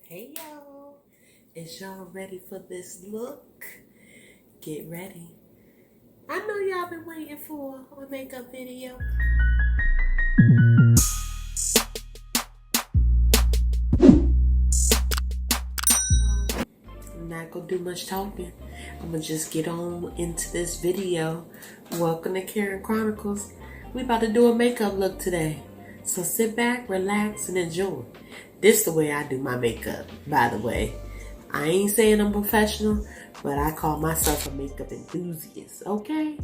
Hey y'all, is y'all ready for this look? Get ready. I know y'all been waiting for a makeup video. I'm not gonna do much talking. I'm gonna just get on into this video. Welcome to Karen Chronicles. We about to do a makeup look today. So sit back, relax, and enjoy. This the way I do my makeup, by the way. I ain't saying I'm professional, but I call myself a makeup enthusiast, okay?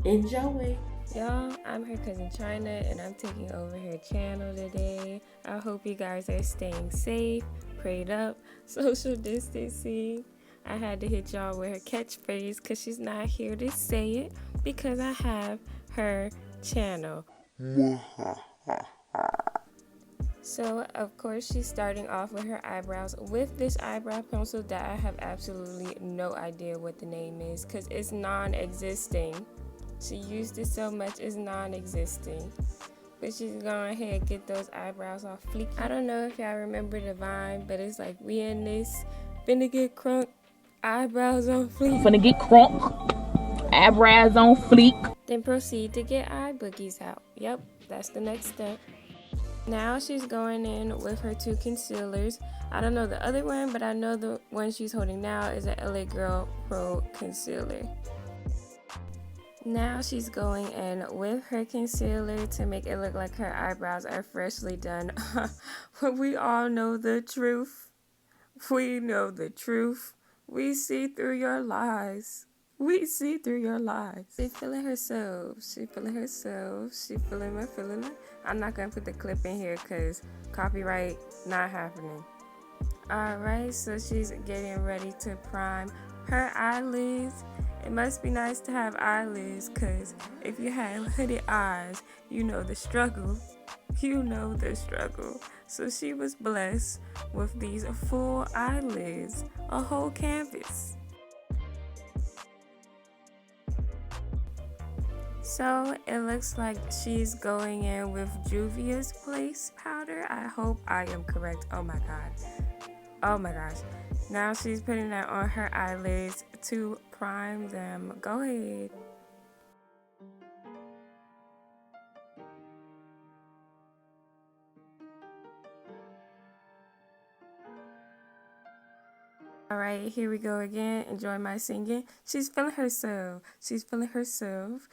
Enjoy. Y'all, I'm her cousin China, and I'm taking over her channel today. I hope you guys are staying safe, prayed up, social distancing. I had to hit y'all with her catchphrase because she's not here to say it because I have her channel. So, of course, she's starting off with her eyebrows with this eyebrow pencil that I have absolutely no idea what the name is because it's non-existing. She used it so much it's non-existing. But she's going ahead and get those eyebrows all fleeky. I don't know if y'all remember the Vine, but it's like we in this finna get crunk, eyebrows on fleek. Finna get crunk, eyebrows on fleek. Then proceed to get eye boogies out. Yep, that's the next step. Now she's going in with her two concealers. I don't know the other one, but I know the one she's holding now is a L.A.Girl Pro Concealer. Now she's going in with her concealer to make it look like her eyebrows are freshly done. But we all know the truth. We know the truth. We see through your lies. We see through your lies. She feeling herself. She feeling herself. She feeling my feeling. I'm not going to put the clip in here because copyright not happening. Alright, so she's getting ready to prime her eyelids. It must be nice to have eyelids because if you have hooded eyes, you know the struggle. You know the struggle. So she was blessed with these full eyelids, a whole canvas. So it looks like she's going in with Juvias Place powder. I hope I am correct. Oh my god. Oh my gosh. Now she's putting that on her eyelids to prime them. Go ahead. Alright, here we go again. Enjoy my singing. She's feeling herself. She's feeling herself.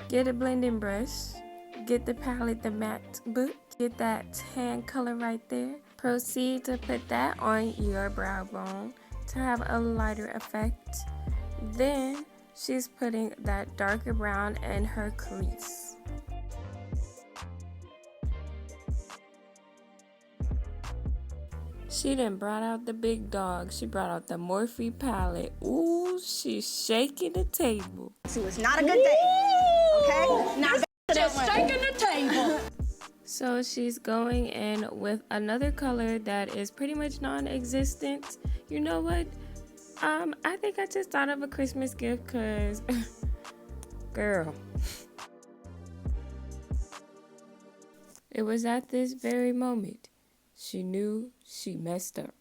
Get a blending brush. Get the palette, the Mattebook. Get that tan color right there. Proceed to put that on your brow bone to have a lighter effect. Then she's putting that darker brown in her crease. She done brought out the big dog. She brought out the Morphe palette. Ooh, she's shaking the table. So it's not a good day, okay? Not just shaking the table. So she's going in with another color that is pretty much non-existent. You know what? I think I just thought of a Christmas gift because, girl. It was at this very moment she knew she messed up.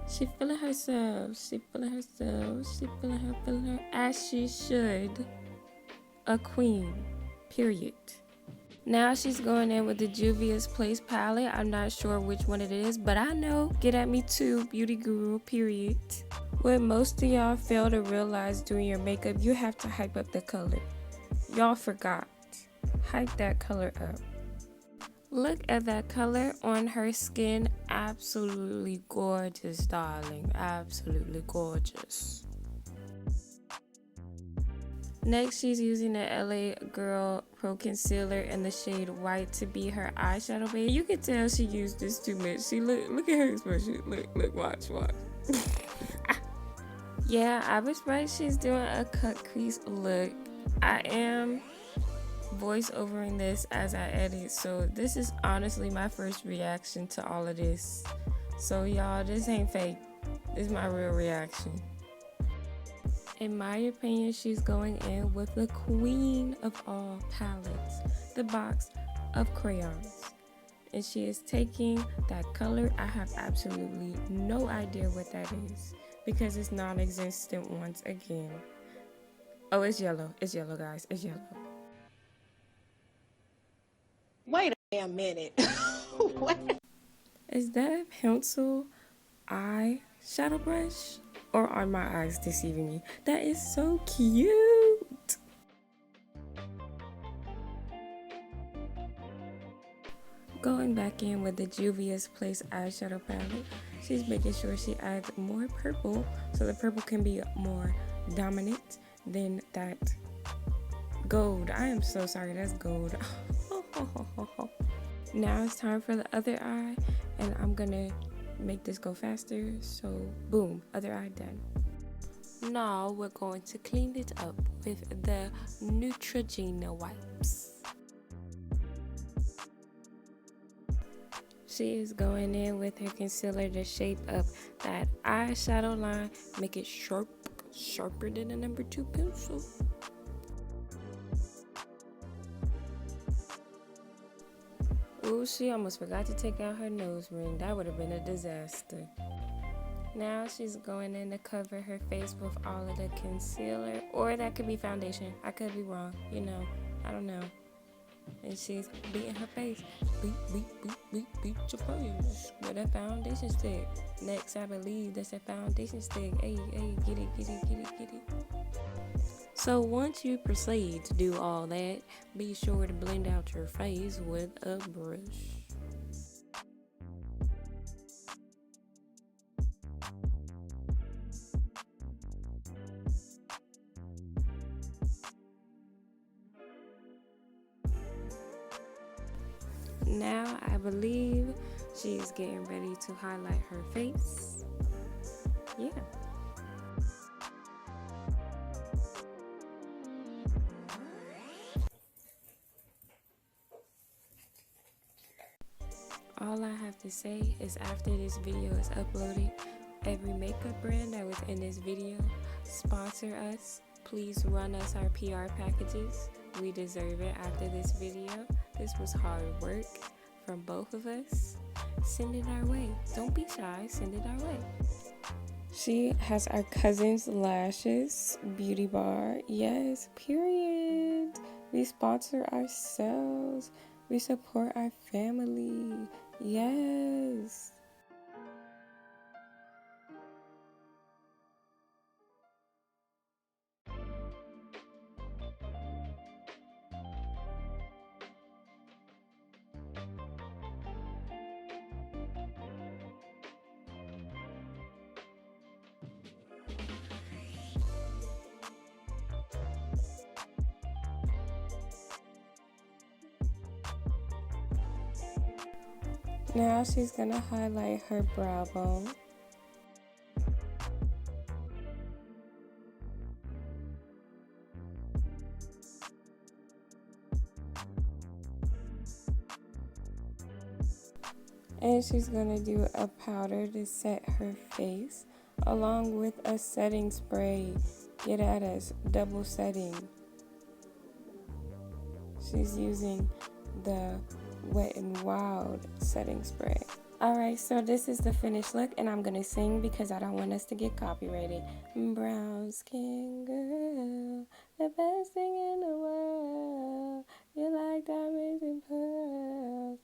She feeling herself. She feeling herself. She feeling her as she should. A queen. Period. Now she's going in with the Juvias Place palette. I'm not sure which one it is, but I know. Get at me too, beauty guru, period. What most of y'all fail to realize doing your makeup, you have to hype up the color. Y'all forgot. Hype that color up. Look at that color on her skin. Absolutely gorgeous, darling. Absolutely gorgeous. Next, she's using the L.A.Girl Pro Concealer in the shade White to be her eyeshadow base. You can tell she used this too much. She look at her expression. Look, watch. Yeah, I was right. She's doing a cut crease look. I am voice-overing this as I edit, so this is honestly my first reaction to all of this. So y'all, this ain't fake. This is my real reaction. In my opinion, she's going in with the queen of all palettes, the box of crayons. And she is taking that color. I have absolutely no idea what that is because it's non-existent once again. Oh, it's yellow. It's yellow, guys. It's yellow. Wait a damn minute. What? Is that a pencil eye shadow brush? Or are my eyes deceiving me? That is so cute. Going back in with the Juvias Place eyeshadow palette, she's making sure she adds more purple so the purple can be more dominant than that gold. I am so sorry, that's gold. Now it's time for the other eye, and I'm gonna make this go faster. So boom, other eye done. Now we're going to clean it up with the Neutrogena wipes. She is going in with her concealer to shape up that eyeshadow line, make it sharp, sharper than a number 2 pencil. Ooh, she almost forgot to take out her nose ring. That would have been a disaster. Now she's going in to cover her face with all of the concealer, or that could be foundation. I could be wrong, you know, I don't know. And she's beating her face. Beat your face with a foundation stick. Next, I believe that's a foundation stick. Hey, get it. So once you proceed to do all that, be sure to blend out your face with a brush. Now I believe she is getting ready to highlight her face. Yeah. All I have to say is after this video is uploaded, every makeup brand that was in this video, sponsor us. Please run us our PR packages. We deserve it after this video. This was hard work from both of us. Send it our way. Don't be shy. Send it our way. She has our cousin's lashes beauty bar. Yes, period. We sponsor ourselves. We support our family. Yes. Now she's gonna highlight her brow bone. And she's gonna do a powder to set her face along with a setting spray. Get at us, double setting. She's using the Wet n Wild setting spray. Alright, so this is the finished look, and I'm gonna sing because I don't want us to get copyrighted. Brown skin girl, the best thing in the world. You like diamonds and pearls.